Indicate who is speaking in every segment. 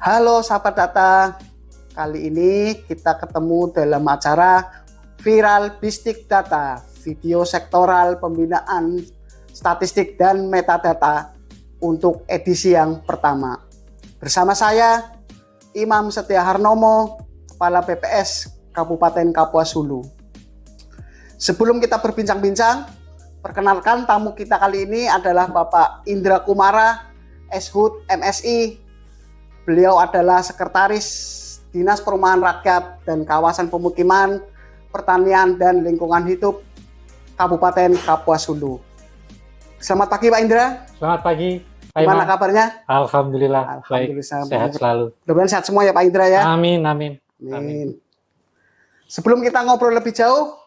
Speaker 1: Halo sahabat data, kali ini kita ketemu dalam acara Viral Bistik Data, video sektoral pembinaan statistik dan metadata untuk edisi yang pertama. Bersama saya, Imam Setia Harnomo, Kepala BPS Kabupaten Kapuas Hulu. Sebelum kita berbincang-bincang, perkenalkan tamu kita kali ini adalah Bapak Indra Kumara, Eshud MSI. Beliau adalah Sekretaris Dinas Perumahan Rakyat dan Kawasan Pemukiman, Pertanian dan Lingkungan Hidup Kabupaten Kapuas Hulu. Selamat pagi Pak Indra.
Speaker 2: Selamat pagi.
Speaker 1: Gimana kabarnya?
Speaker 2: Alhamdulillah, baik, sehat selalu.
Speaker 1: Mudah-mudahan sehat semua ya Pak Indra ya.
Speaker 2: Amin.
Speaker 1: Sebelum kita ngobrol lebih jauh,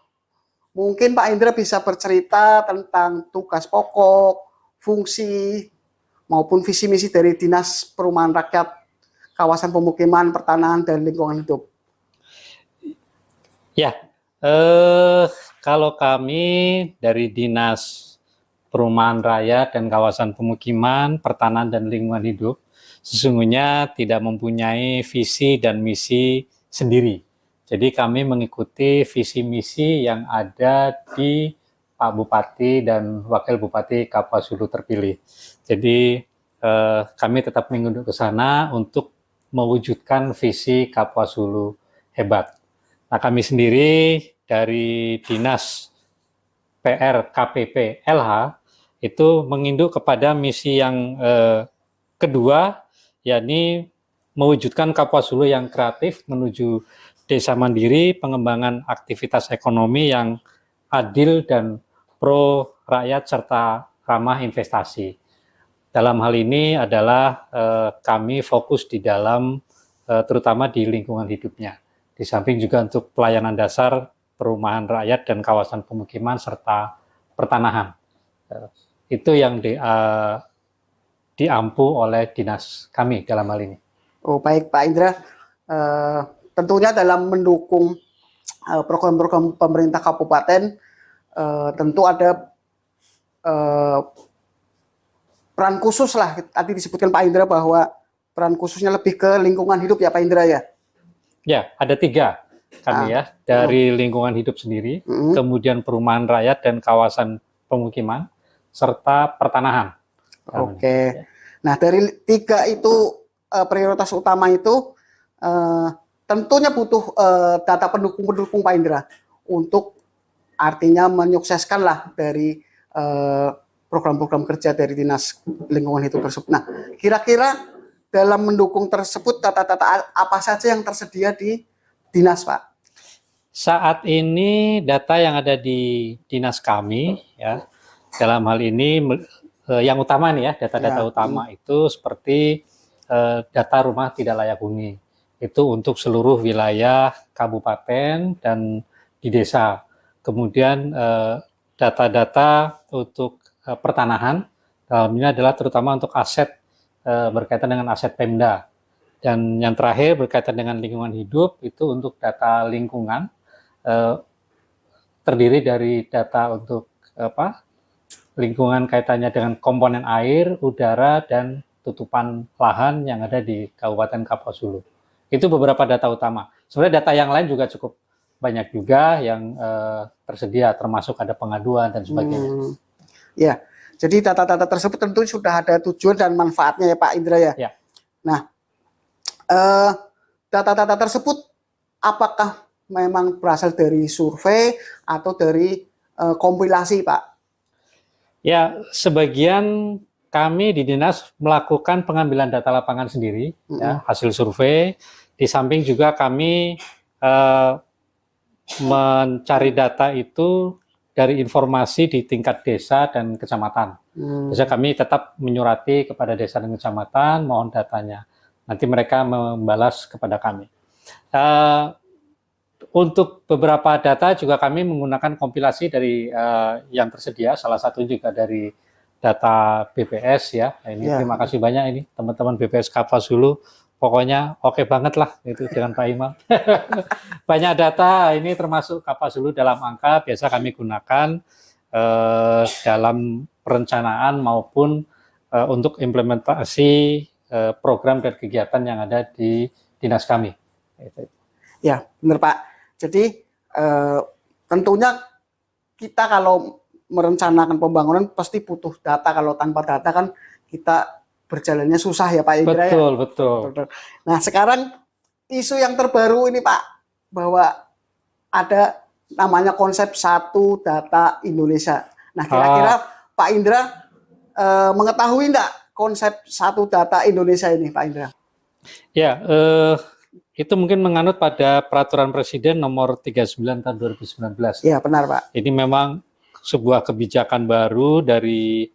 Speaker 1: mungkin Pak Indra bisa bercerita tentang tugas pokok, fungsi, maupun visi misi dari Dinas Perumahan Rakyat, Kawasan Pemukiman, Pertanahan, dan Lingkungan Hidup.
Speaker 2: Ya, kalau kami dari Dinas Perumahan Rakyat dan Kawasan Pemukiman, Pertanahan, dan Lingkungan Hidup, sesungguhnya tidak mempunyai visi dan misi sendiri. Jadi kami mengikuti visi misi yang ada di Pak Bupati dan Wakil Bupati Kapuas Hulu terpilih. Jadi kami tetap mengunduk ke sana untuk mewujudkan visi Kapuas Hulu hebat. Nah, kami sendiri dari Dinas PR KPP LH itu menginduk kepada misi yang kedua, yakni mewujudkan Kapuas Hulu yang kreatif menuju desa mandiri, pengembangan aktivitas ekonomi yang adil dan pro rakyat serta ramah investasi. Dalam hal ini adalah kami fokus di dalam terutama di lingkungan hidupnya. Di samping juga untuk pelayanan dasar, perumahan rakyat dan kawasan pemukiman serta pertanahan. Itu yang diampu oleh dinas kami dalam hal ini.
Speaker 1: Oh baik Pak Indra, tentunya dalam mendukung program-program pemerintah kabupaten tentu ada peran khusus lah. Tadi disebutkan Pak Indra bahwa peran khususnya lebih ke lingkungan hidup ya Pak Indra ya?
Speaker 2: Ya, ada 3 kami ya, dari lingkungan hidup sendiri, kemudian perumahan rakyat dan kawasan pemukiman, serta pertanahan.
Speaker 1: Oke. Nah dari 3 itu prioritas utama itu tentunya butuh data pendukung Pak Indra untuk artinya menyukseskan lah dari program-program kerja dari Dinas Lingkungan Hidup tersebut. Nah, kira-kira dalam mendukung tersebut data-data apa saja yang tersedia di Dinas, Pak?
Speaker 2: Saat ini data yang ada di Dinas kami, ya, dalam hal ini yang utama nih ya, data-data utama itu seperti data rumah tidak layak huni. Itu untuk seluruh wilayah kabupaten dan di desa. Kemudian data-data untuk pertanahan, ini adalah terutama untuk aset berkaitan dengan aset Pemda. Dan yang terakhir berkaitan dengan lingkungan hidup, itu untuk data lingkungan, terdiri dari data untuk lingkungan kaitannya dengan komponen air, udara, dan tutupan lahan yang ada di Kabupaten Kapuas Hulu. Itu beberapa data utama. Sebenarnya data yang lain juga cukup banyak juga yang tersedia, termasuk ada pengaduan dan sebagainya.
Speaker 1: Ya, jadi data-data tersebut tentu sudah ada tujuan dan manfaatnya ya Pak Indra ya.
Speaker 2: Ya.
Speaker 1: Nah, data-data tersebut apakah memang berasal dari survei atau dari kompilasi Pak?
Speaker 2: Ya, sebagian kami di dinas melakukan pengambilan data lapangan sendiri, ya, hasil survei. Di samping juga kami mencari data itu dari informasi di tingkat desa dan kecamatan. Jadi kami tetap menyurati kepada desa dan kecamatan, mohon datanya. Nanti mereka membalas kepada kami. Untuk beberapa data juga kami menggunakan kompilasi dari yang tersedia, salah satu juga dari data BPS ya. Ini terima kasih banyak ini teman-teman BPS Kapuas Hulu. Pokoknya oke banget lah itu dengan Pak Imam. Banyak data ini termasuk Kapuas Hulu dalam angka biasa kami gunakan dalam perencanaan maupun untuk implementasi program dan kegiatan yang ada di dinas kami.
Speaker 1: Ya, benar Pak. Jadi tentunya kita kalau merencanakan pembangunan pasti butuh data. Kalau tanpa data kan kita berjalannya susah ya Pak Indra ya.
Speaker 2: Betul.
Speaker 1: Nah sekarang isu yang terbaru ini Pak, bahwa ada namanya konsep satu data Indonesia. Nah kira-kira Pak Indra mengetahui enggak konsep satu data Indonesia ini Pak Indra?
Speaker 2: Ya, itu mungkin menganut pada peraturan Presiden nomor 39 tahun 2019.
Speaker 1: Iya benar Pak.
Speaker 2: Ini memang sebuah kebijakan baru dari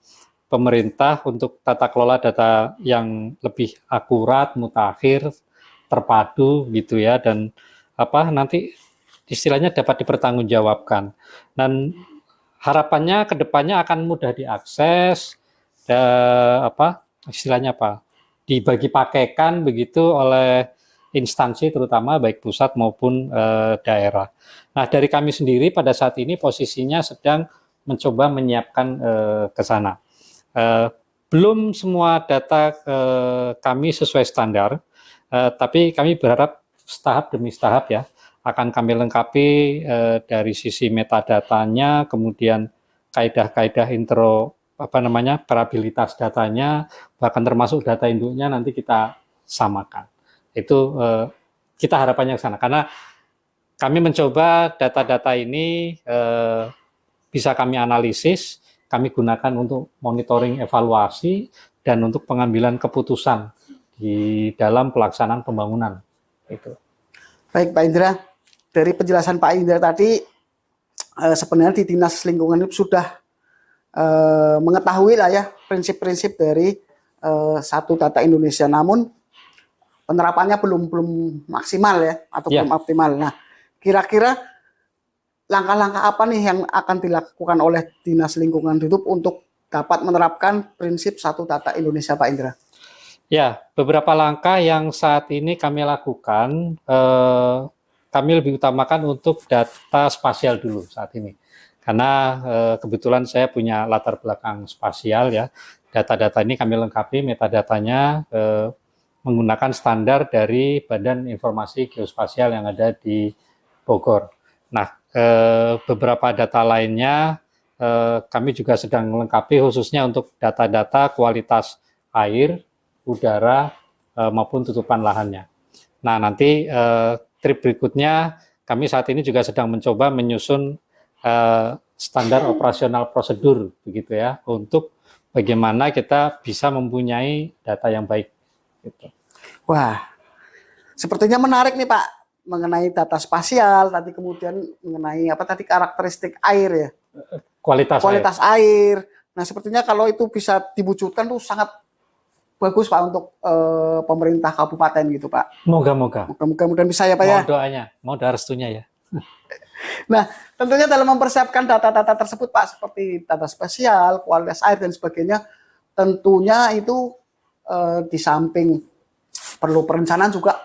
Speaker 2: pemerintah untuk tata kelola data yang lebih akurat, mutakhir, terpadu gitu ya, dan nanti istilahnya dapat dipertanggungjawabkan. Dan harapannya ke depannya akan mudah diakses, dibagi pakaikan begitu oleh instansi terutama baik pusat maupun daerah. Nah dari kami sendiri pada saat ini posisinya sedang mencoba menyiapkan ke sana. Belum semua data kami sesuai standar, tapi kami berharap tahap demi tahap ya akan kami lengkapi dari sisi metadatanya, kemudian kaidah-kaidah perabilitas datanya, bahkan termasuk data induknya nanti kita samakan. Itu kita harapannya ke sana, karena kami mencoba data-data ini bisa kami analisis, kami gunakan untuk monitoring evaluasi dan untuk pengambilan keputusan di dalam pelaksanaan pembangunan. Itu.
Speaker 1: Baik Pak Indra, dari penjelasan Pak Indra tadi sebenarnya di Dinas Lingkungan Hidup sudah mengetahui lah ya prinsip-prinsip dari satu data Indonesia, namun penerapannya belum maksimal ya atau belum optimal. Nah, kira-kira langkah-langkah apa nih yang akan dilakukan oleh Dinas Lingkungan Hidup untuk dapat menerapkan prinsip satu data Indonesia, Pak Indra?
Speaker 2: Ya, beberapa langkah yang saat ini kami lakukan, kami lebih utamakan untuk data spasial dulu saat ini. Karena kebetulan saya punya latar belakang spasial ya. Data-data ini kami lengkapi metadatanya menggunakan standar dari Badan Informasi Geospasial yang ada di Bogor. Nah, beberapa data lainnya kami juga sedang melengkapi khususnya untuk data-data kualitas air, udara maupun tutupan lahannya. Nah, nanti trip berikutnya kami saat ini juga sedang mencoba menyusun standar operasional prosedur begitu ya, untuk bagaimana kita bisa mempunyai data yang baik. Gitu.
Speaker 1: Wah, sepertinya menarik nih Pak, mengenai data spasial, tadi kemudian mengenai karakteristik air ya, kualitas air. Nah, sepertinya kalau itu bisa diwujudkan tuh sangat bagus Pak untuk pemerintah kabupaten gitu Pak.
Speaker 2: Moga-moga.
Speaker 1: Mudah-mudahan bisa ya Pak ya.
Speaker 2: Mohon doanya, mohon restunya ya.
Speaker 1: Nah, tentunya dalam mempersiapkan data-data tersebut Pak, seperti data spasial, kualitas air dan sebagainya, tentunya itu di samping perlu perencanaan juga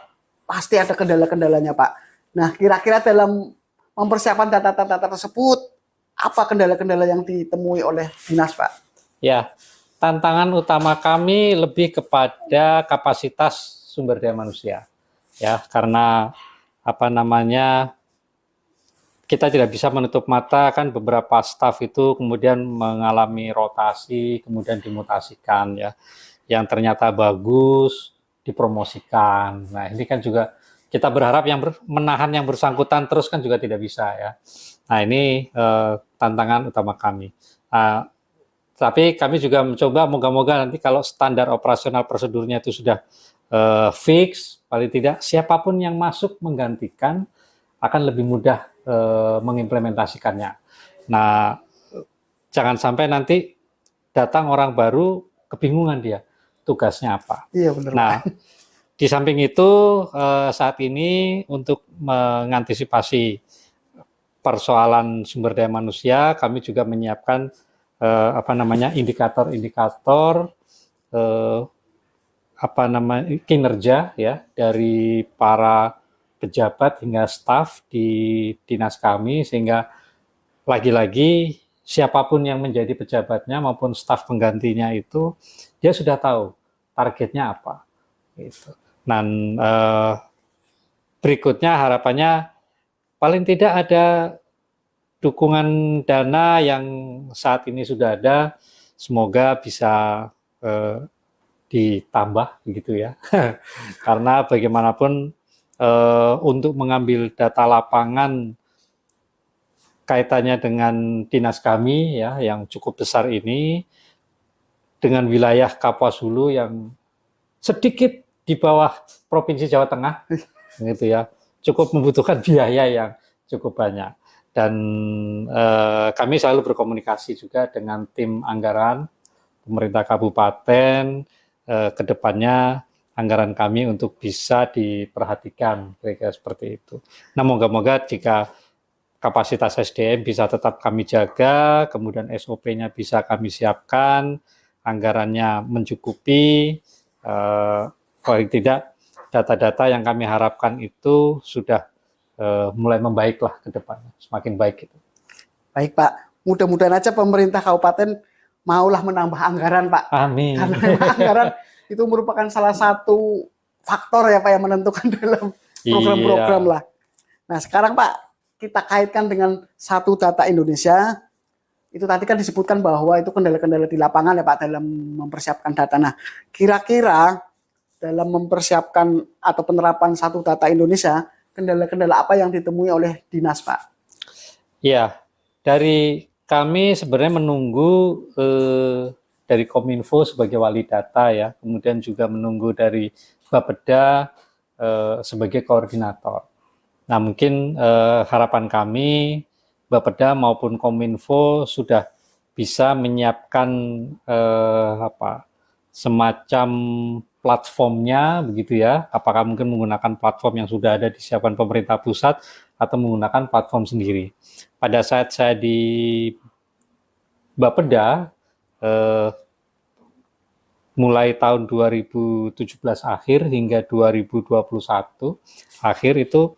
Speaker 1: pasti ada kendala-kendalanya Pak. Nah, kira-kira dalam mempersiapkan data-data tersebut, apa kendala-kendala yang ditemui oleh dinas Pak?
Speaker 2: Ya, tantangan utama kami lebih kepada kapasitas sumber daya manusia. Ya, karena kita tidak bisa menutup mata kan beberapa staf itu kemudian mengalami rotasi, kemudian dimutasikan ya. Yang ternyata bagus dipromosikan. Nah, ini kan juga kita berharap menahan yang bersangkutan terus kan juga tidak bisa ya. Nah, ini tantangan utama kami. Tapi kami juga mencoba moga-moga nanti kalau standar operasional prosedurnya itu sudah fix, paling tidak siapapun yang masuk menggantikan akan lebih mudah mengimplementasikannya. Nah, jangan sampai nanti datang orang baru kebingungan dia tugasnya apa.
Speaker 1: Iya benar.
Speaker 2: Nah, di samping itu saat ini untuk mengantisipasi persoalan sumber daya manusia, kami juga menyiapkan indikator-indikator kinerja ya dari para pejabat hingga staf di dinas kami, sehingga lagi-lagi siapapun yang menjadi pejabatnya maupun staf penggantinya itu dia sudah tahu targetnya apa. Gitu. Dan berikutnya harapannya paling tidak ada dukungan dana yang saat ini sudah ada, semoga bisa ditambah begitu ya. Karena bagaimanapun untuk mengambil data lapangan kaitannya dengan dinas kami ya yang cukup besar ini dengan wilayah Kapuas Hulu yang sedikit di bawah Provinsi Jawa Tengah gitu ya, cukup membutuhkan biaya yang cukup banyak. Dan kami selalu berkomunikasi juga dengan tim anggaran pemerintah kabupaten, kedepannya anggaran kami untuk bisa diperhatikan, kira-kira seperti itu. Nah, moga-moga jika kapasitas SDM bisa tetap kami jaga, kemudian SOP-nya bisa kami siapkan, anggarannya mencukupi, paling tidak data-data yang kami harapkan itu sudah mulai membaiklah ke depannya, semakin baik itu.
Speaker 1: Baik Pak, mudah-mudahan aja pemerintah kabupaten maulah menambah anggaran Pak.
Speaker 2: Amin.
Speaker 1: Karena memang anggaran itu merupakan salah satu faktor ya Pak yang menentukan dalam program-program lah. Nah sekarang Pak, kita kaitkan dengan satu data Indonesia. Itu tadi kan disebutkan bahwa itu kendala-kendala di lapangan ya Pak dalam mempersiapkan data. Nah kira-kira dalam mempersiapkan atau penerapan satu data Indonesia, kendala-kendala apa yang ditemui oleh dinas Pak?
Speaker 2: Ya, dari kami sebenarnya menunggu dari Kominfo sebagai wali data ya, kemudian juga menunggu dari Bapeda sebagai koordinator. Nah mungkin harapan kami Bapeda maupun Kominfo sudah bisa menyiapkan semacam platformnya begitu ya. Apakah mungkin menggunakan platform yang sudah ada disiapkan pemerintah pusat atau menggunakan platform sendiri. Pada saat saya di Bapeda mulai tahun 2017 akhir hingga 2021 akhir itu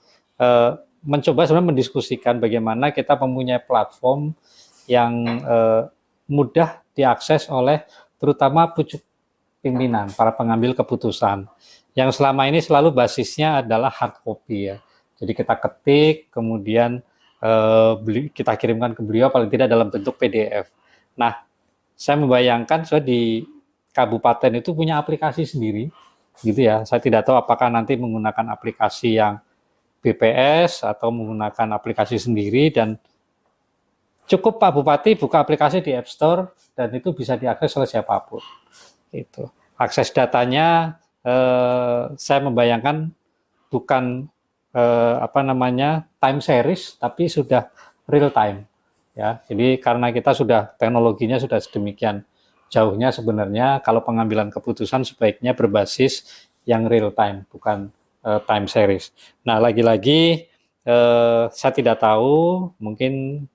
Speaker 2: mencoba sebenarnya mendiskusikan bagaimana kita mempunyai platform yang mudah diakses oleh terutama pucuk pimpinan, para pengambil keputusan. Yang selama ini selalu basisnya adalah hard copy ya. Jadi kita ketik, kemudian kita kirimkan ke beliau paling tidak dalam bentuk PDF. Nah, saya membayangkan saya di kabupaten itu punya aplikasi sendiri, gitu ya. Saya tidak tahu apakah nanti menggunakan aplikasi yang BPS atau menggunakan aplikasi sendiri dan cukup Pak Bupati buka aplikasi di App Store dan itu bisa diakses oleh siapapun. Itu akses datanya saya membayangkan bukan time series tapi sudah real time ya. Jadi karena kita sudah teknologinya sudah sedemikian jauhnya sebenarnya kalau pengambilan keputusan sebaiknya berbasis yang real time bukan time series. Nah lagi-lagi saya tidak tahu mungkin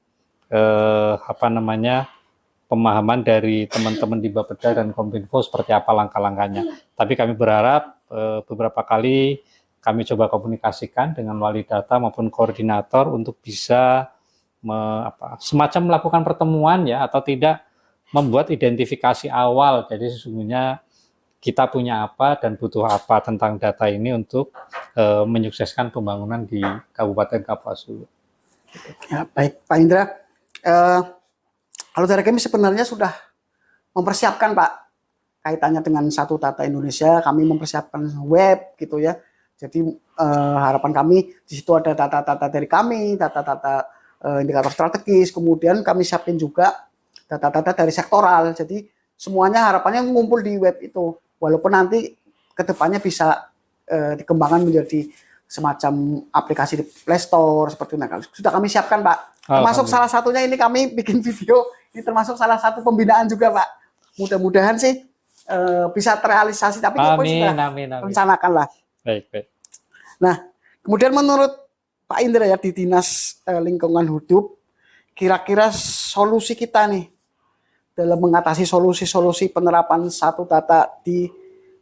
Speaker 2: pemahaman dari teman-teman di Bapeda dan Kominfo seperti apa langkah-langkahnya. Tapi kami berharap beberapa kali kami coba komunikasikan dengan wali data maupun koordinator untuk bisa semacam melakukan pertemuan ya atau tidak membuat identifikasi awal. Jadi sesungguhnya kita punya apa dan butuh apa tentang data ini untuk menyukseskan pembangunan di Kabupaten Kapuas Hulu.
Speaker 1: Ya, baik Pak Indra. Kalau dari kami sebenarnya sudah mempersiapkan Pak kaitannya dengan satu data Indonesia, kami mempersiapkan web gitu ya. Jadi harapan kami di situ ada data-data dari kami, data-data indikator strategis, kemudian kami siapin juga data-data dari sektoral. Jadi semuanya harapannya ngumpul di web itu. Walaupun nanti kedepannya bisa dikembangkan menjadi semacam aplikasi di Play Store seperti itu. Nah, sudah kami siapkan Pak. Termasuk salah satunya ini kami bikin video. Ini termasuk salah satu pembinaan juga Pak. Mudah-mudahan sih bisa terrealisasi. Tapi kita sudah rencanakan lah.
Speaker 2: Baik.
Speaker 1: Nah, kemudian menurut Pak Indra ya di Dinas Lingkungan Hidup, kira-kira solusi kita nih dalam mengatasi solusi-solusi penerapan satu data di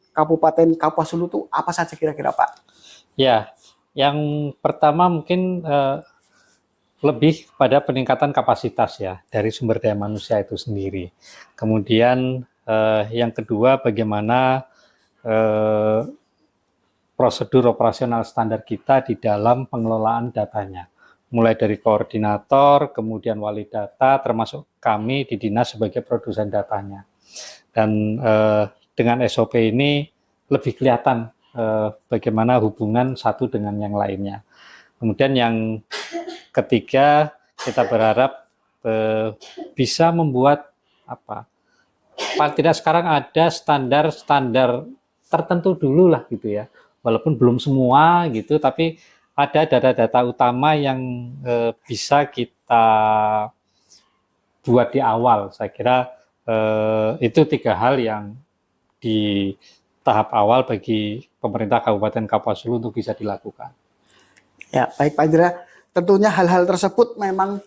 Speaker 1: Kabupaten Kapuas Hulu itu apa saja kira-kira Pak?
Speaker 2: Ya, yang pertama mungkin lebih pada peningkatan kapasitas ya dari sumber daya manusia itu sendiri. Kemudian yang kedua bagaimana eh, prosedur operasional standar kita di dalam pengelolaan datanya. Mulai dari koordinator, kemudian wali data, termasuk kami di dinas sebagai produsen datanya. Dan dengan SOP ini lebih kelihatan bagaimana hubungan satu dengan yang lainnya. Kemudian yang ketiga, kita berharap bisa membuat paling tidak sekarang ada standar-standar tertentu dulu lah gitu ya, walaupun belum semua gitu, tapi ada data-data utama yang bisa kita buat di awal. Saya kira itu 3 hal yang di tahap awal bagi pemerintah Kabupaten Kapuasulu untuk bisa dilakukan.
Speaker 1: Ya, baik Pak Indra. Tentunya hal-hal tersebut memang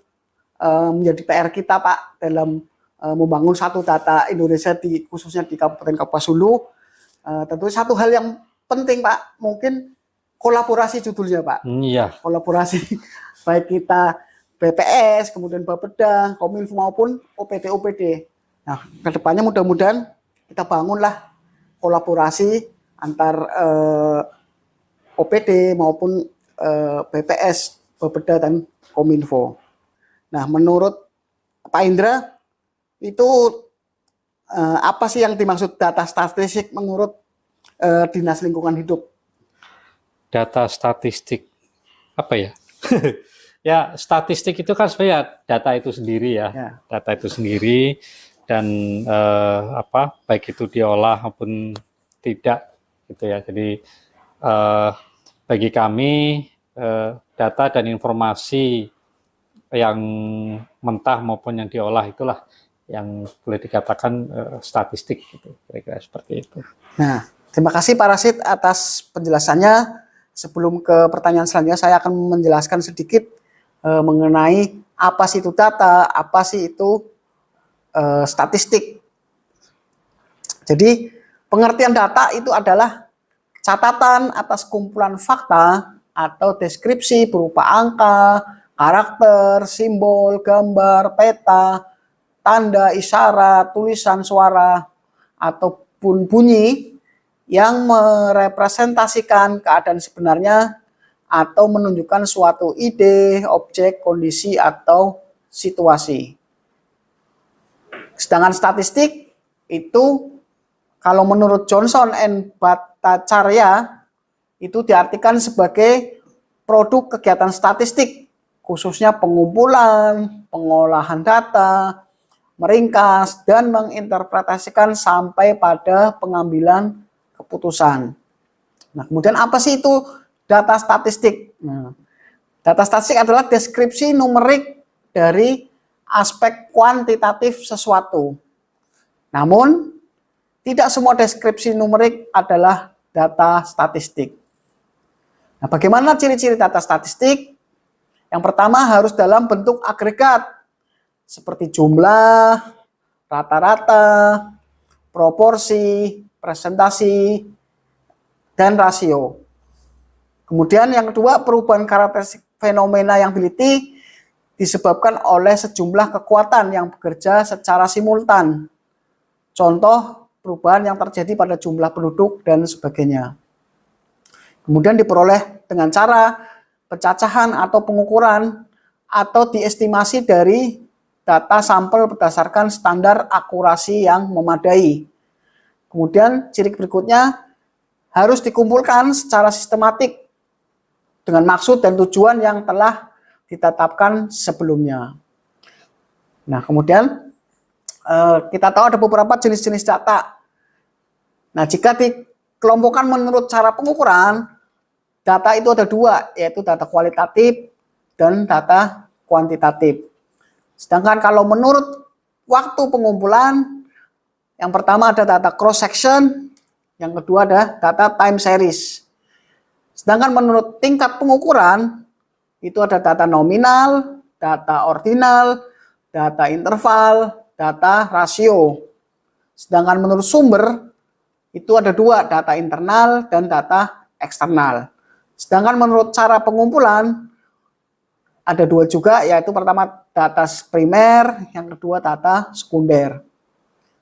Speaker 1: menjadi PR kita Pak dalam membangun satu data Indonesia khususnya di Kabupaten Kapuasulu. Tentu satu hal yang penting Pak, mungkin kolaborasi judulnya Pak.
Speaker 2: Iya.
Speaker 1: Kolaborasi baik kita BPS, kemudian Bapeda, Kominfo maupun OPD. Nah, kedepannya mudah-mudahan kita bangunlah kolaborasi antar OPD maupun BPS, Bapeda dan Kominfo. Nah, menurut Pak Indra itu apa sih yang dimaksud data statistik menurut Dinas Lingkungan Hidup?
Speaker 2: Data statistik apa ya? Ya, statistik itu kan sebenarnya data itu sendiri ya. Data itu sendiri dan baik itu diolah maupun tidak gitu ya. Jadi bagi kami data dan informasi yang mentah maupun yang diolah itulah yang boleh dikatakan statistik gitu, kira-kira seperti itu.
Speaker 1: Nah, terima kasih Pak Rasid atas penjelasannya. Sebelum ke pertanyaan selanjutnya, saya akan menjelaskan sedikit mengenai apa sih itu data, apa sih itu statistik. Jadi, pengertian data itu adalah catatan atas kumpulan fakta atau deskripsi berupa angka, karakter, simbol, gambar, peta, tanda, isyarat, tulisan, suara, ataupun bunyi yang merepresentasikan keadaan sebenarnya atau menunjukkan suatu ide, objek, kondisi, atau situasi. Sedangkan statistik itu kalau menurut Johnson and Bhattacharya itu diartikan sebagai produk kegiatan statistik, khususnya pengumpulan, pengolahan data, meringkas, dan menginterpretasikan sampai pada pengambilan keputusan. Nah, kemudian apa sih itu data statistik? Nah, data statistik adalah deskripsi numerik dari aspek kuantitatif sesuatu. Namun, tidak semua deskripsi numerik adalah data statistik. Nah, bagaimana ciri-ciri data statistik? Yang pertama harus dalam bentuk agregat, seperti jumlah, rata-rata, proporsi, presentasi, dan rasio. Kemudian yang kedua, perubahan karakteristik fenomena yang teliti disebabkan oleh sejumlah kekuatan yang bekerja secara simultan. Contoh, perubahan yang terjadi pada jumlah penduduk dan sebagainya. Kemudian diperoleh dengan cara pencacahan atau pengukuran atau diestimasi dari data sampel berdasarkan standar akurasi yang memadai. Kemudian ciri berikutnya harus dikumpulkan secara sistematik dengan maksud dan tujuan yang telah ditetapkan sebelumnya. Nah, kemudian kita tahu ada beberapa jenis-jenis data. Nah, jika dikelompokkan menurut cara pengukuran, data itu ada 2, yaitu data kualitatif dan data kuantitatif. Sedangkan kalau menurut waktu pengumpulan, yang pertama ada data cross section, yang kedua ada data time series. Sedangkan menurut tingkat pengukuran, itu ada data nominal, data ordinal, data interval, data rasio. Sedangkan menurut sumber, itu ada 2, data internal dan data eksternal. Sedangkan menurut cara pengumpulan, ada 2 juga, yaitu pertama data primer, yang kedua data sekunder.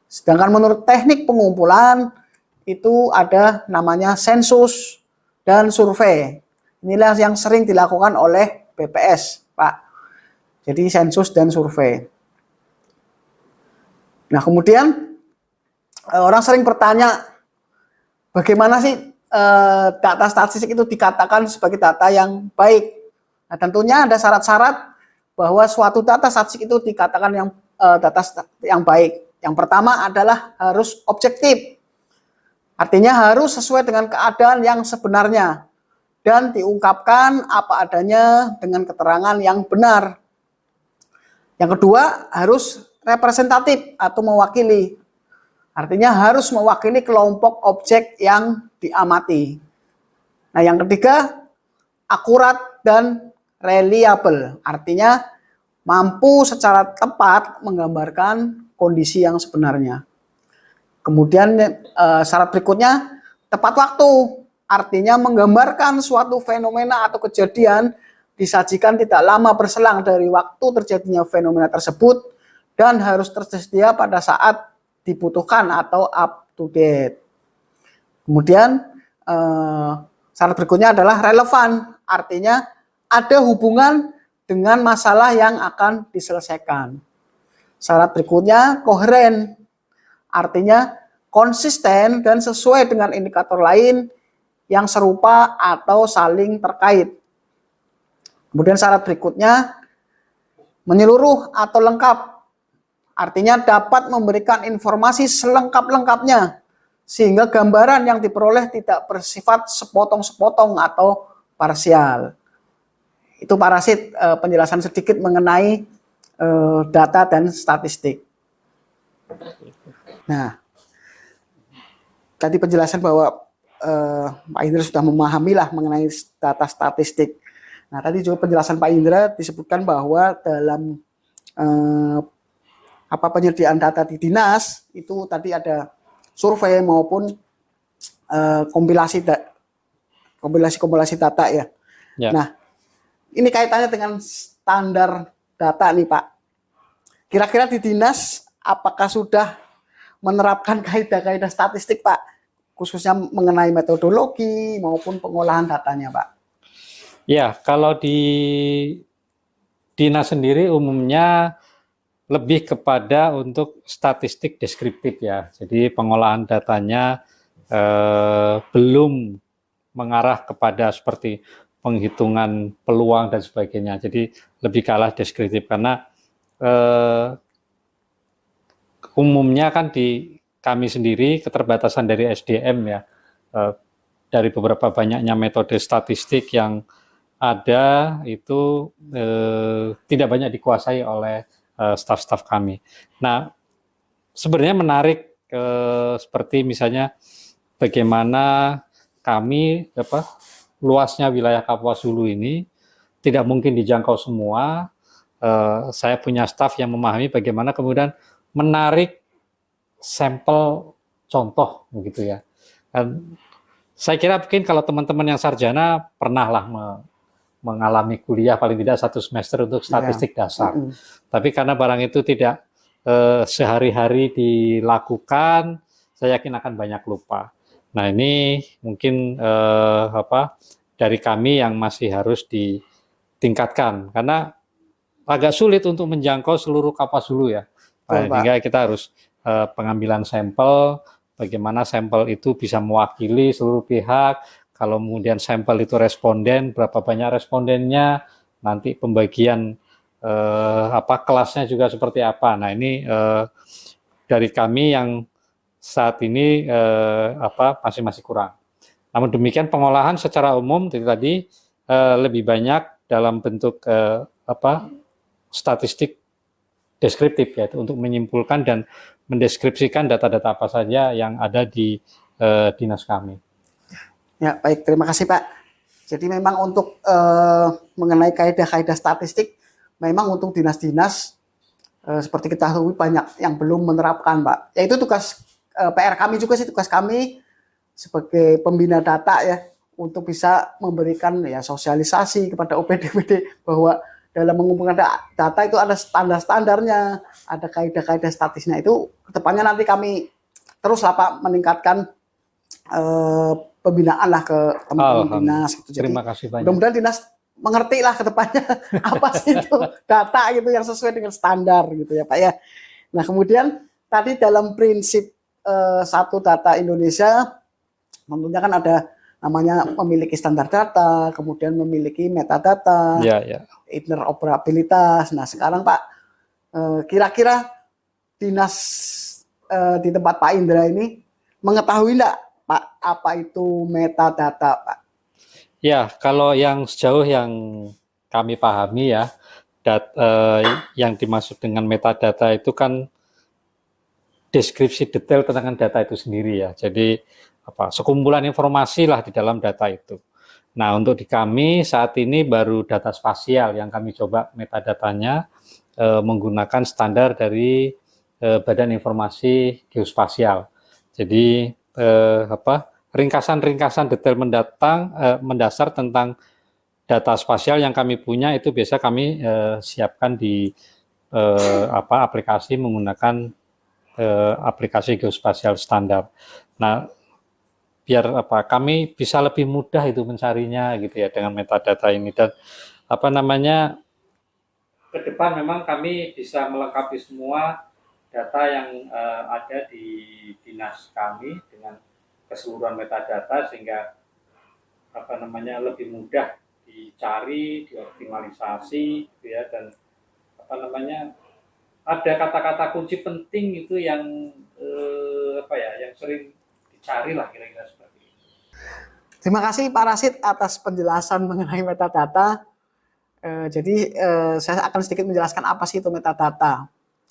Speaker 1: Sedangkan menurut teknik pengumpulan, itu ada namanya sensus dan survei. Inilah yang sering dilakukan oleh BPS, Pak. Jadi sensus dan survei. Nah, kemudian orang sering bertanya, bagaimana sih data statistik itu dikatakan sebagai data yang baik? Nah, tentunya ada syarat-syarat bahwa suatu data statistik itu dikatakan yang data yang baik. Yang pertama adalah harus objektif. Artinya harus sesuai dengan keadaan yang sebenarnya dan diungkapkan apa adanya dengan keterangan yang benar. Yang kedua, harus representatif atau mewakili. Artinya harus mewakili kelompok objek yang diamati. Nah, yang ketiga, akurat dan reliable. Artinya mampu secara tepat menggambarkan kondisi yang sebenarnya. Kemudian syarat berikutnya, tepat waktu. Artinya menggambarkan suatu fenomena atau kejadian disajikan tidak lama berselang dari waktu terjadinya fenomena tersebut dan harus tersedia pada saat dibutuhkan atau up to date. Kemudian syarat berikutnya adalah relevan, artinya ada hubungan dengan masalah yang akan diselesaikan. Syarat berikutnya koheren, artinya konsisten dan sesuai dengan indikator lain yang serupa atau saling terkait. Kemudian syarat berikutnya menyeluruh atau lengkap, artinya dapat memberikan informasi selengkap-lengkapnya sehingga gambaran yang diperoleh tidak bersifat sepotong-sepotong atau parsial. Itu parasit penjelasan sedikit mengenai data dan statistik. Nah, tadi penjelasan bahwa Pak Indra sudah memahami lah mengenai data statistik. Nah, tadi juga penjelasan Pak Indra disebutkan bahwa dalam penyediaan data di dinas itu tadi ada survei maupun kompilasi data ya. Nah, ini kaitannya dengan standar data nih Pak. Kira-kira di dinas apakah sudah menerapkan kaidah-kaidah statistik Pak, khususnya mengenai metodologi maupun pengolahan datanya Pak?
Speaker 2: Ya, kalau di dinas sendiri umumnya lebih kepada untuk statistik deskriptif ya. Jadi pengolahan datanya belum mengarah kepada seperti penghitungan peluang dan sebagainya. Jadi lebih kalah deskriptif karena umumnya kan di kami sendiri keterbatasan dari SDM ya, dari beberapa banyaknya metode statistik yang ada itu tidak banyak dikuasai oleh staf-staf kami. Nah, sebenarnya menarik seperti misalnya bagaimana kami luasnya wilayah Kapuas Hulu ini tidak mungkin dijangkau semua. Saya punya staf yang memahami bagaimana kemudian menarik sampel contoh begitu ya. Dan saya kira mungkin kalau teman-teman yang sarjana pernahlah mengalami kuliah paling tidak 1 semester untuk statistik dasar. Tapi karena barang itu tidak sehari-hari dilakukan, saya yakin akan banyak lupa. Nah, ini mungkin dari kami yang masih harus ditingkatkan karena agak sulit untuk menjangkau seluruh Kapuas Hulu ya. Sehingga kita harus pengambilan sampel, bagaimana sampel itu bisa mewakili seluruh pihak. Kalau kemudian sampel itu responden, berapa banyak respondennya, nanti pembagian kelasnya juga seperti apa. Nah, ini dari kami yang saat ini masih kurang. Namun demikian pengolahan secara umum tadi lebih banyak dalam bentuk statistik deskriptif ya, untuk menyimpulkan dan mendeskripsikan data-data apa saja yang ada di dinas kami.
Speaker 1: Ya, baik, terima kasih Pak. Jadi memang untuk mengenai kaidah-kaidah statistik, memang untuk dinas-dinas seperti kita ketahui banyak yang belum menerapkan Pak. Yaitu tugas PR kami juga sih, tugas kami sebagai pembina data ya, untuk bisa memberikan ya sosialisasi kepada OPD-OPD bahwa dalam mengumpulkan data itu ada standar-standarnya, ada kaidah-kaidah statistiknya. Itu kedepannya nanti kami terus Pak meningkatkan pembinaan lah ke teman-teman dinas gitu. Jadi
Speaker 2: terima kasih banyak.
Speaker 1: mudah-mudahan dinas mengerti lah ke depannya apa sih itu data gitu yang sesuai dengan standar gitu ya Pak ya. Nah kemudian tadi dalam prinsip satu data Indonesia tentunya kan ada namanya memiliki standar data, kemudian memiliki metadata,
Speaker 2: Ya, ya.
Speaker 1: interoperabilitas. Nah sekarang Pak, kira-kira dinas di tempat Pak Indra ini mengetahui enggak Pak apa itu metadata Pak?
Speaker 2: Ya, kalau yang sejauh yang kami pahami ya, yang dimaksud dengan metadata itu kan deskripsi detail tentang data itu sendiri ya. Jadi sekumpulan informasi lah di dalam data itu. Nah, untuk di kami saat ini baru data spasial yang kami coba metadatanya menggunakan standar dari Badan Informasi Geospasial. Jadi ringkasan-ringkasan detail mendasar tentang data spasial yang kami punya itu biasa kami siapkan di aplikasi menggunakan aplikasi geospasial standar. Nah, biar kami bisa lebih mudah itu mencarinya gitu ya dengan metadata ini, dan ke depan memang kami bisa melengkapi semua data yang ada di dinas kami dengan keseluruhan metadata sehingga lebih mudah dicari, dioptimalisasi gitu ya, dan ada kata-kata kunci penting itu yang yang sering dicari lah kira-kira seperti itu.
Speaker 1: Terima kasih Pak Rasid atas penjelasan mengenai metadata. Jadi saya akan sedikit menjelaskan apa sih itu metadata.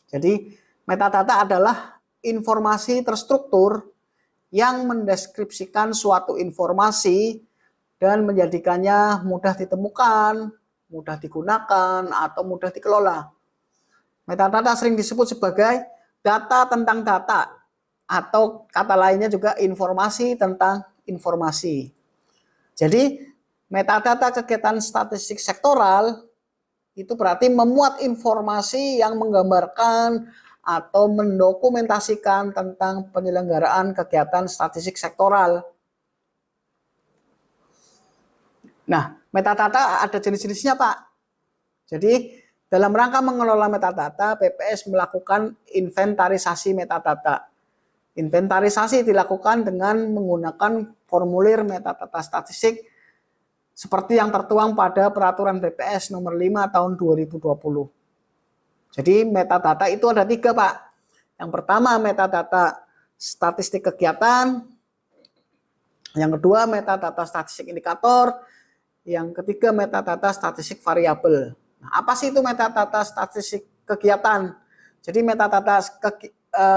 Speaker 1: Jadi metadata adalah informasi terstruktur yang mendeskripsikan suatu informasi dan menjadikannya mudah ditemukan, mudah digunakan, atau mudah dikelola. Metadata sering disebut sebagai data tentang data, atau kata lainnya juga informasi tentang informasi. Jadi metadata kegiatan statistik sektoral itu berarti memuat informasi yang menggambarkan atau mendokumentasikan tentang penyelenggaraan kegiatan statistik sektoral. Nah, metadata ada jenis-jenisnya Pak. Jadi dalam rangka mengelola metadata, BPS melakukan inventarisasi metadata. Inventarisasi dilakukan dengan menggunakan formulir metadata statistik seperti yang tertuang pada Peraturan BPS nomor 5 tahun 2020. Jadi metadata itu ada 3 Pak. Yang pertama metadata statistik kegiatan, yang kedua metadata statistik indikator, yang ketiga metadata statistik variabel. Nah, apa sih itu metadata statistik kegiatan? Jadi metadata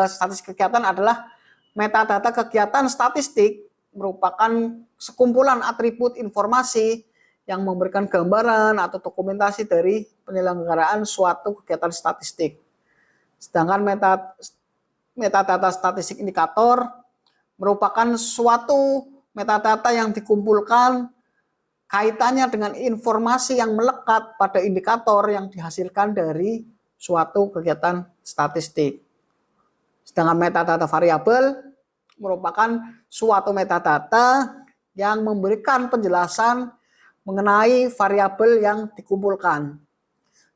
Speaker 1: statistik kegiatan adalah metadata kegiatan statistik merupakan sekumpulan atribut informasi yang memberikan gambaran atau dokumentasi dari penyelenggaraan suatu kegiatan statistik. Sedangkan metadata statistik indikator merupakan suatu metadata yang dikumpulkan kaitannya dengan informasi yang melekat pada indikator yang dihasilkan dari suatu kegiatan statistik. Sedangkan metadata variabel merupakan suatu metadata yang memberikan penjelasan mengenai variabel yang dikumpulkan.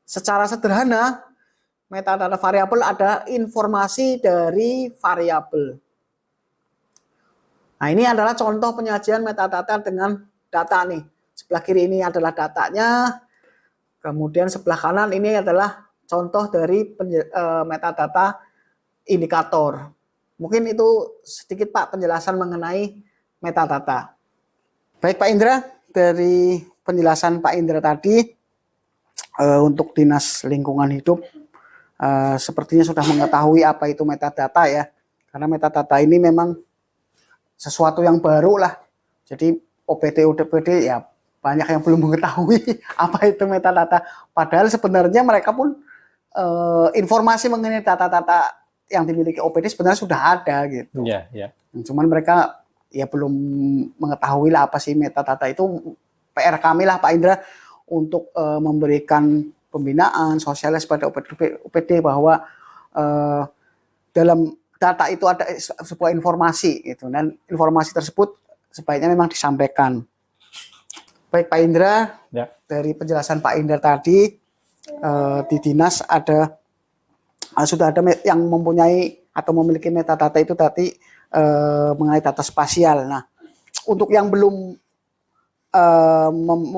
Speaker 1: Secara sederhana, metadata variabel adalah informasi dari variabel. Nah, ini adalah contoh penyajian metadata dengan data nih. Sebelah kiri ini adalah datanya, kemudian sebelah kanan ini adalah contoh dari metadata indikator. Mungkin itu sedikit Pak penjelasan mengenai metadata. Baik Pak Indra, dari penjelasan Pak Indra tadi untuk Dinas Lingkungan Hidup sepertinya sudah mengetahui apa itu metadata ya. Karena metadata ini memang sesuatu yang baru lah. Jadi OPD ya banyak yang belum mengetahui apa itu metadata. Padahal sebenarnya mereka pun informasi mengenai data-data yang dimiliki OPD sebenarnya sudah ada gitu.
Speaker 2: Ya, ya.
Speaker 1: Cuman mereka ya belum mengetahui lah apa sih metadata itu. PR kami lah Pak Indra untuk memberikan pembinaan sosialis pada OPD bahwa dalam data itu ada sebuah informasi gitu, dan informasi tersebut sebaiknya memang disampaikan. Baik Pak Indra,
Speaker 2: Ya.
Speaker 1: dari penjelasan Pak Indra tadi di dinas sudah ada yang mempunyai atau memiliki metadata itu tadi mengenai data spasial. Nah, untuk yang belum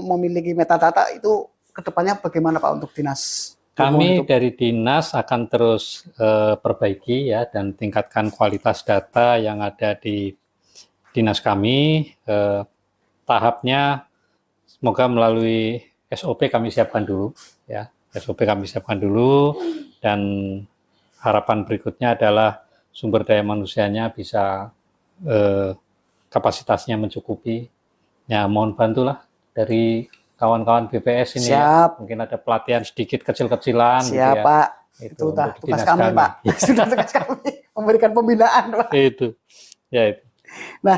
Speaker 1: memiliki metadata itu kedepannya bagaimana Pak untuk dinas?
Speaker 2: Kami dari dinas akan terus perbaiki ya dan tingkatkan kualitas data yang ada di dinas kami. Tahapnya semoga melalui SOP kami siapkan dulu ya. SOP kami siapkan dulu, dan harapan berikutnya adalah sumber daya manusianya bisa kapasitasnya mencukupi. Ya, mohon bantulah dari kawan-kawan BPS ini.
Speaker 1: Siap.
Speaker 2: Ya. Mungkin ada pelatihan sedikit kecil-kecilan.
Speaker 1: Siap,
Speaker 2: gitu ya.
Speaker 1: Pak.
Speaker 2: Itu
Speaker 1: udah
Speaker 2: untuk
Speaker 1: tugas
Speaker 2: dinas
Speaker 1: kami, Pak. Sudah tugas kami memberikan pembinaan, Pak.
Speaker 2: Itu. Ya, itu.
Speaker 1: Nah,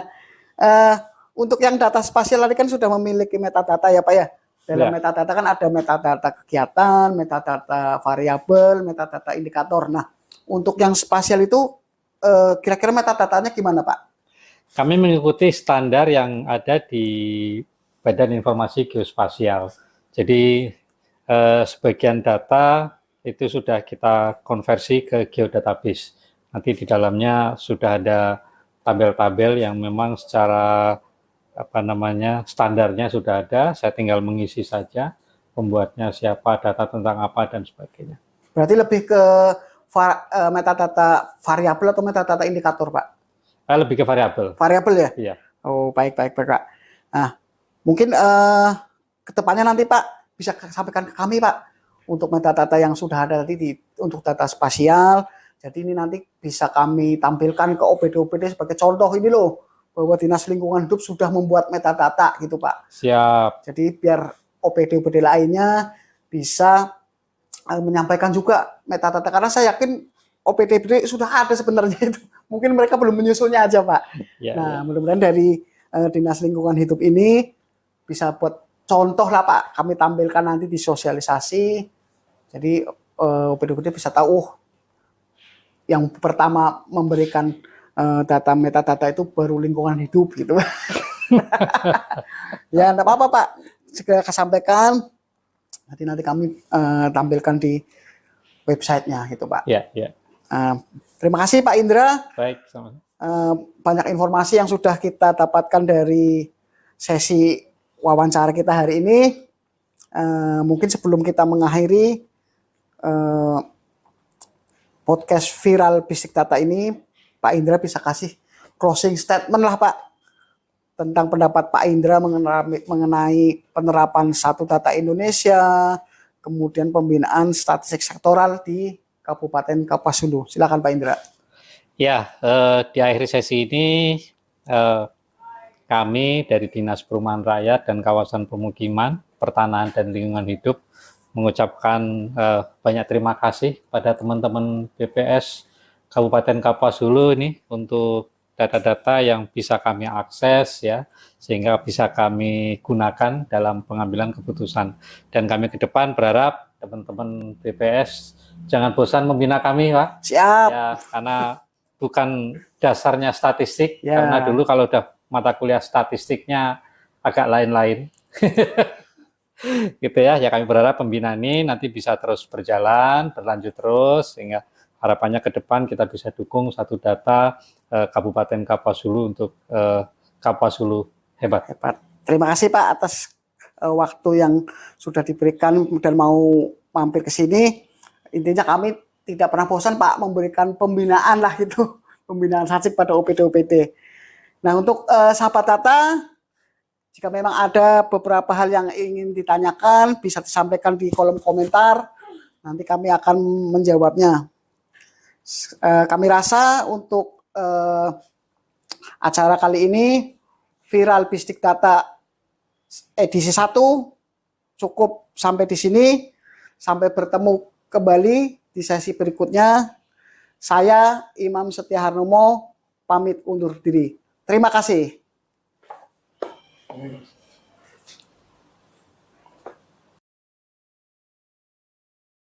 Speaker 1: untuk yang data spasial tadi kan sudah memiliki metadata ya, Pak ya. Dalam metadata kan ada metadata kegiatan, metadata variabel, metadata indikator. Nah, untuk yang spasial itu kira-kira metadatanya gimana, Pak?
Speaker 2: Kami mengikuti standar yang ada di Badan Informasi Geospasial. Jadi sebagian data itu sudah kita konversi ke geodatabase. Nanti di dalamnya sudah ada tabel-tabel yang memang secara standarnya sudah ada. Saya tinggal mengisi saja, pembuatnya siapa, data tentang apa dan sebagainya.
Speaker 1: Berarti lebih ke metadata variabel atau metadata indikator, Pak?
Speaker 2: Lebih ke variabel.
Speaker 1: Variabel ya?
Speaker 2: Iya.
Speaker 1: Oh, baik, Pak. Nah, mungkin kedepannya nanti Pak bisa sampaikan ke kami, Pak, untuk metadata yang sudah ada tadi untuk data spasial. Jadi ini nanti bisa kami tampilkan ke OPD-OPD sebagai contoh ini loh, bahwa Dinas Lingkungan Hidup sudah membuat metadata gitu, Pak.
Speaker 2: Siap.
Speaker 1: Jadi biar OPD-OPD lainnya bisa menyampaikan juga metadata, karena saya yakin OPD sudah ada sebenarnya itu. Mungkin mereka belum menyusulnya aja, Pak.
Speaker 2: Ya,
Speaker 1: nah, mudah-mudahan dari Dinas Lingkungan Hidup ini bisa buat contoh lah, Pak. Kami tampilkan nanti di sosialisasi. Jadi OPD bisa tahu, yang pertama memberikan data metadata itu baru lingkungan hidup gitu. Ya, enggak apa-apa, Pak. Segera sampaikan. Nanti kami tampilkan di websitenya gitu, Pak.
Speaker 2: Ya.
Speaker 1: Terima kasih Pak Indra.
Speaker 2: Baik, sama.
Speaker 1: Banyak informasi yang sudah kita dapatkan dari sesi wawancara kita hari ini. Mungkin sebelum kita mengakhiri podcast Viral Bistik Data ini, Pak Indra bisa kasih closing statement lah, Pak, tentang pendapat Pak Indra mengenai penerapan Satu Data Indonesia, kemudian pembinaan statistik sektoral di Kabupaten Kapuas Hulu. Silakan Pak Indra.
Speaker 2: Ya, di akhir sesi ini kami dari Dinas Perumahan Rakyat dan Kawasan Pemukiman, Pertanahan dan Lingkungan Hidup mengucapkan banyak terima kasih pada teman-teman BPS Kabupaten Kapuas Hulu ini untuk data-data yang bisa kami akses ya, sehingga bisa kami gunakan dalam pengambilan keputusan. Dan kami ke depan berharap teman-teman BPS jangan bosan membina kami, Pak.
Speaker 1: Siap.
Speaker 2: Ya, karena bukan dasarnya statistik,
Speaker 1: ya.
Speaker 2: Karena dulu kalau udah mata kuliah statistiknya agak lain-lain. Gitu ya, kami berharap pembinaan ini nanti bisa terus berjalan, berlanjut terus, sehingga harapannya ke depan kita bisa dukung Satu Data Kabupaten Kapuas Hulu untuk Kapuas Hulu hebat.
Speaker 1: Terima kasih Pak atas waktu yang sudah diberikan dan mau mampir ke sini. Intinya kami tidak pernah bosan, Pak, memberikan pembinaan lah gitu, pembinaan SATSIK pada OPD-OPD. Nah, untuk sahabat data, jika memang ada beberapa hal yang ingin ditanyakan, bisa disampaikan di kolom komentar. Nanti kami akan menjawabnya. Kami rasa untuk acara kali ini Viral Bistik Data edisi 1 cukup sampai di sini. Sampai bertemu kembali di sesi berikutnya. Saya Imam Setia Harnomo pamit undur diri. Terima kasih.